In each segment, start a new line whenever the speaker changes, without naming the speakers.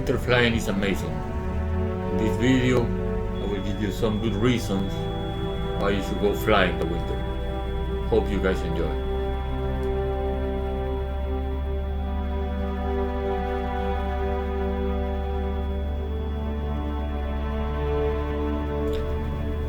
Winter flying is amazing. In this video, I will give you some good reasons why you should go fly in the winter. Hope you guys enjoy.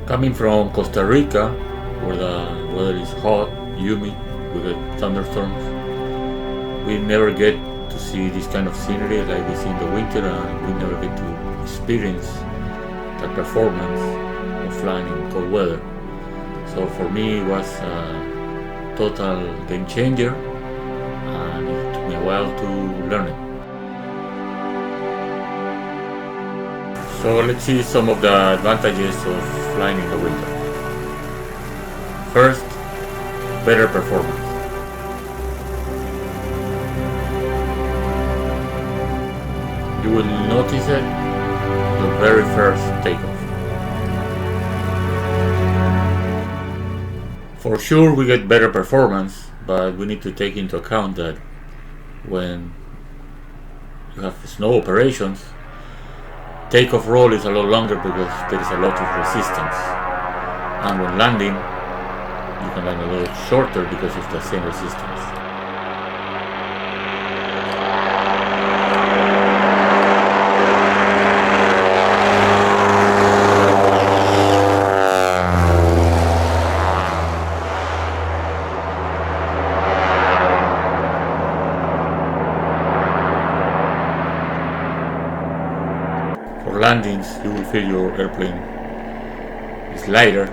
Coming from Costa Rica, where the weather is hot, humid, we get thunderstorms, we never get to see this kind of scenery like we see in the winter, and we never get to experience the performance of flying in cold weather. So for me, it was a total game changer, and it took me a while to learn it. So let's see some of the advantages of flying in the winter. First, better performance. You will notice it the very first takeoff. For sure we get better performance, but we need to take into account that when you have snow operations, takeoff roll is a lot longer because there is a lot of resistance, and when landing you can land a little shorter because of the same resistance. For landings, you will feel your airplane is lighter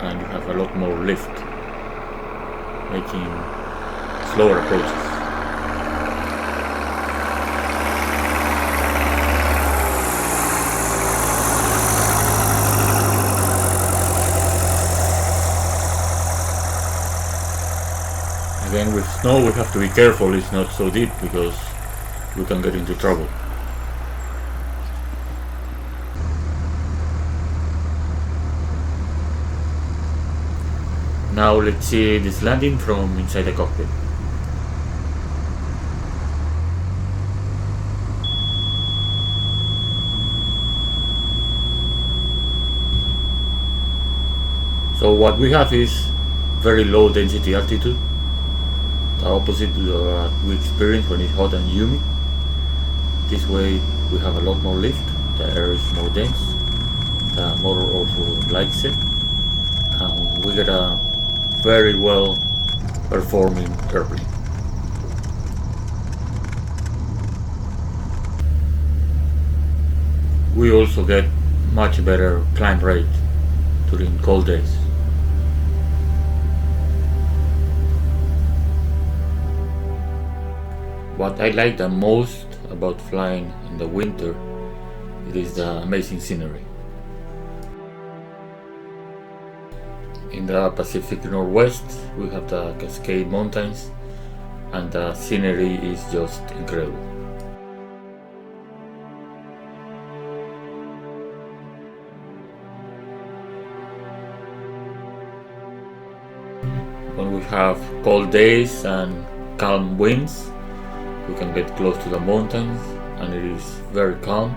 and you have a lot more lift, making slower approaches. Again, with snow we have to be careful it's not so deep because we can get into trouble. Now let's see this landing from inside the cockpit. So what we have is very low density altitude, the opposite to what we experience when it's hot and humid. This way we have a lot more lift, the air is more dense, the motor also likes it, and we get a very well performing airplane. We also get much better climb rate during cold days. What I like the most about flying in the winter, it is the amazing scenery. In the Pacific Northwest, we have the Cascade Mountains, and the scenery is just incredible. When we have cold days and calm winds, we can get close to the mountains, and it is very calm.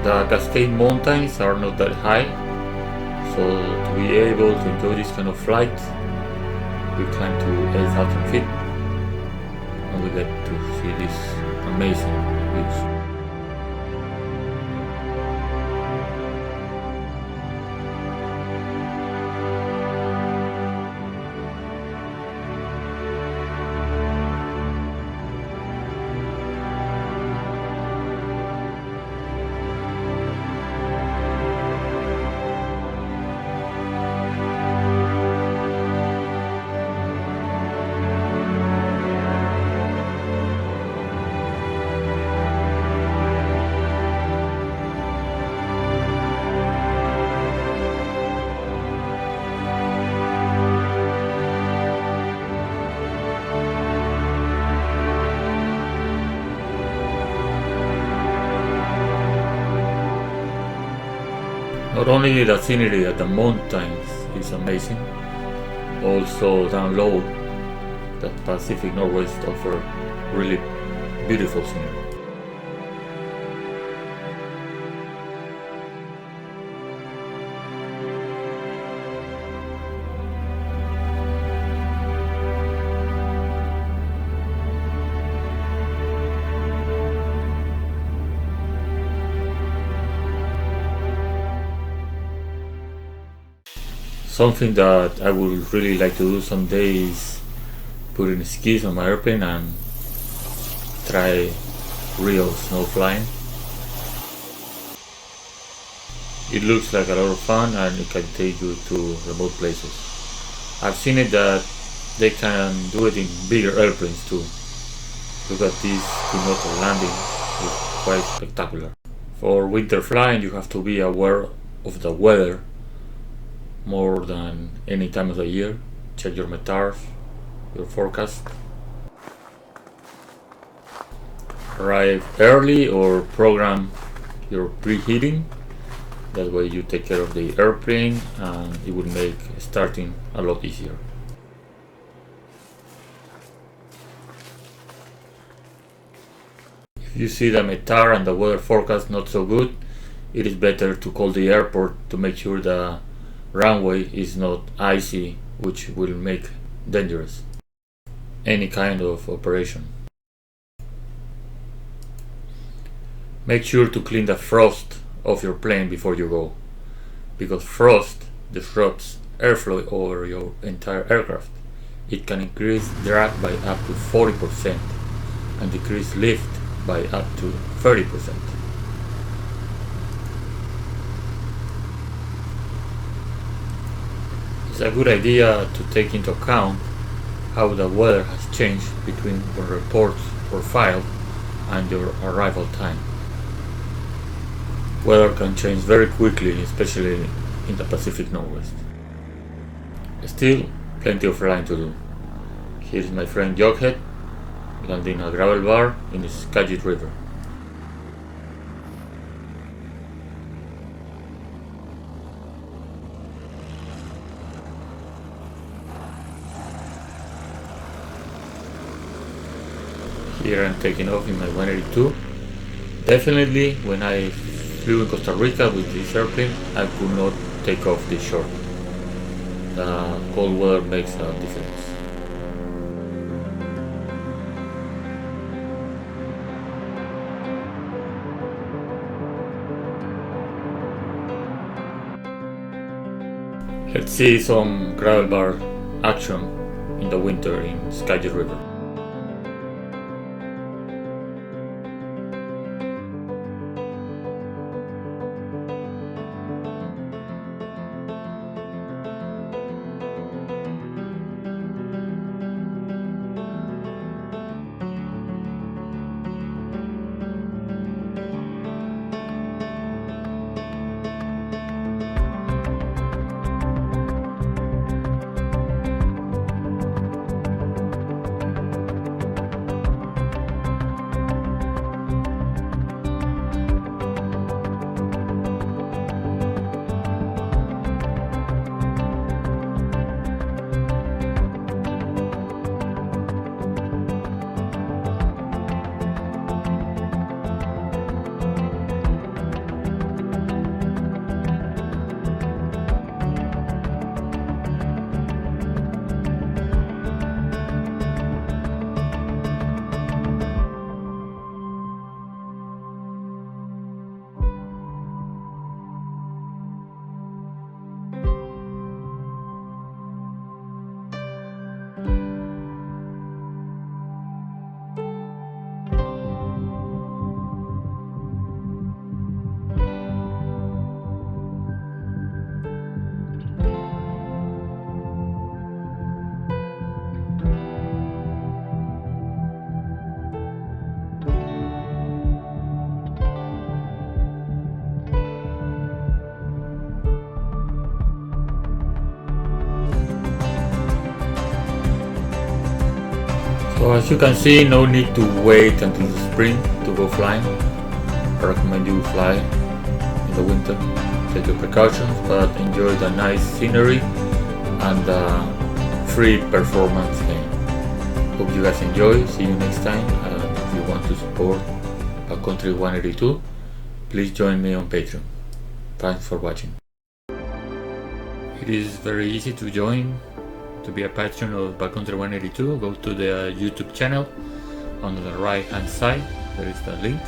The Cascade Mountains are not that high, so to be able to enjoy this kind of flight, we climb to 8,000 feet and we get to see these amazing views. Not only the scenery at the mountains is amazing, also down low, the Pacific Northwest offers really beautiful scenery. Something that I would really like to do someday is putting skis on my airplane and try real snow flying. It looks like a lot of fun and it can take you to remote places. I've seen it that they can do it in bigger airplanes too. Look at this two-motor landing, it's quite spectacular. For winter flying you have to be aware of the weather more than any time of the year. Check your METARs, your forecast. Arrive early or program your preheating. That way you take care of the airplane and it will make starting a lot easier. If you see the METAR and the weather forecast not so good, it is better to call the airport to make sure the runway is not icy, which will make dangerous any kind of operation. Make sure to clean the frost off your plane before you go, because frost disrupts airflow over your entire aircraft. It can increase drag by up to 40% and decrease lift by up to 30%. It's a good idea to take into account how the weather has changed between when reports were filed and your arrival time. Weather can change very quickly, especially in the Pacific Northwest. Still, plenty of flying to do. Here is my friend Jughead landing a gravel bar in the Scenic River. Here I'm taking off in my 182. Definitely when I flew in Costa Rica with this airplane, I could not take off this short. The cold weather makes a difference. Let's see some gravel bar action in the winter in Scenic River. So as you can see, no need to wait until the spring to go flying. I recommend you fly in the winter. take your precautions, but enjoy the nice scenery and the free performance game. Hope you guys enjoy. See you next time. If you want to support Backcountry 182, please join me on Patreon. Thanks for watching. It is very easy to join, to be a patron of Backcountry 182. Go to the YouTube channel. On the right hand side there is the link,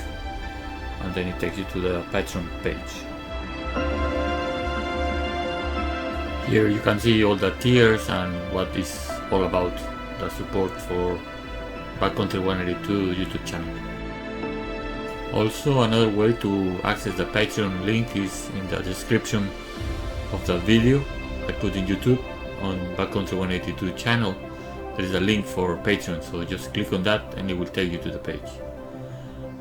and then it takes you to the Patreon page. Here you can see all the tiers and what is all about the support for Backcountry 182 YouTube channel. Also, another way to access the Patreon link is in the description of the video I put in YouTube. On Backcountry 182 channel there is a link for Patreon, so just click on that and it will take you to the page.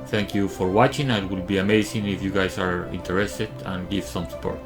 Thank you for watching. It will be amazing if you guys are interested and give some support.